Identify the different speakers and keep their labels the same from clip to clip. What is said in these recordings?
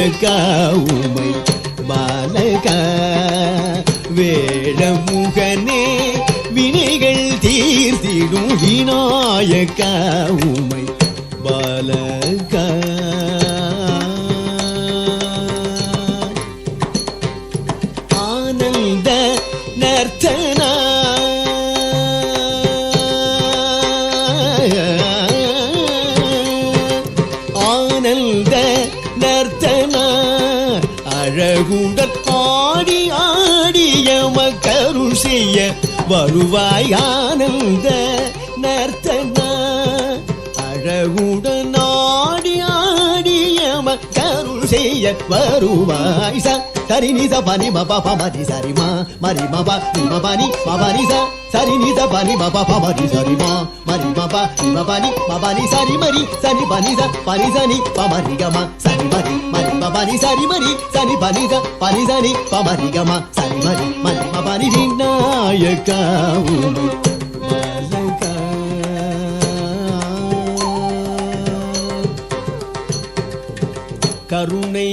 Speaker 1: விநாயகா உமை பாலகா வேழமுகனே வினைகள் தீர்த்திடும் விநாயகா உமை பாலகா ஆனந்த நர்த்தனா ஆனந்த நர்த்தனா அழகுடன் ஆடி ஆடிய மக்கருள் செய்ய வருவாய் ஆனந்த நர்த்தனா அழகுடன் ஆடி ஆடிய மக்கருள் செய்ய வருவாய் சரி நித பனி மபா பமரி சரிமா மரி மபா நிமபனி மபனி சரி நித பனி மபா பமரி சரிமா மரி மபா நிமபனி மபனி சரி மரி சனி பனி பனி சனி பமரி கமா சரி மரி மரி மபனி சரி மரி சனி பனி பனி சனி பமரி கமா சரி மரி மரி மபனி விநாயகா உமை பாலகா கருணை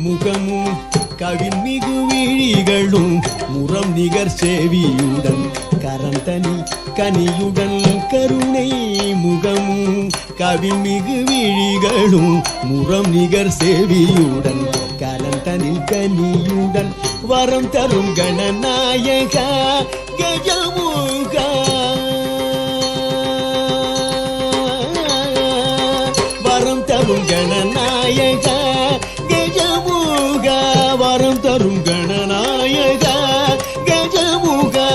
Speaker 1: முகமும் கவின்மிகு விழிகளும் முரம் நிகர் செவியுடன் கரந்தனி கனியுடன் கருணை முகமும் கவின்மிகு விழிகளும் முரம் நிகர் செவியுடன் கலந்தனில் கனியுடன் வரம் தரும் கணநாயகா கஜமுகா வரம் தரும் கணநாயகா கஜமுகா வரம் தரும் கணநாயகா கஜமுகா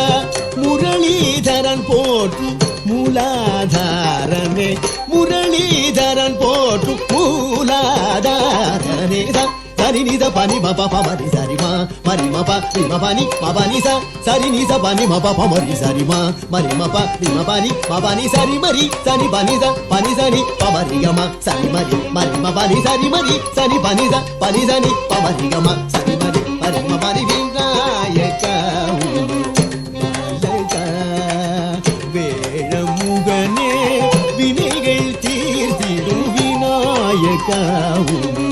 Speaker 1: முரளிதரன் போற்று மூலாதாரனே முரளிதரன் போற்று மூலாதாரனே சரி நித பனி மபா பமரி சரிமா மரி மபா நிமபனி மபனி சரி நித பனி மபா பமரி சரிமா மரி மபா நிமபனி மபனி சரி மரி சனி பனி சனி பமரி கமா சரி மரி மரி மபனி சரி மரி சனி பனி சனி பமரி கமா சரி மரி மரி மபனி விநாயகா உமை பாலகா வேழமுகனே வினைகள் தீர்த்திடும் விநாயகா உமை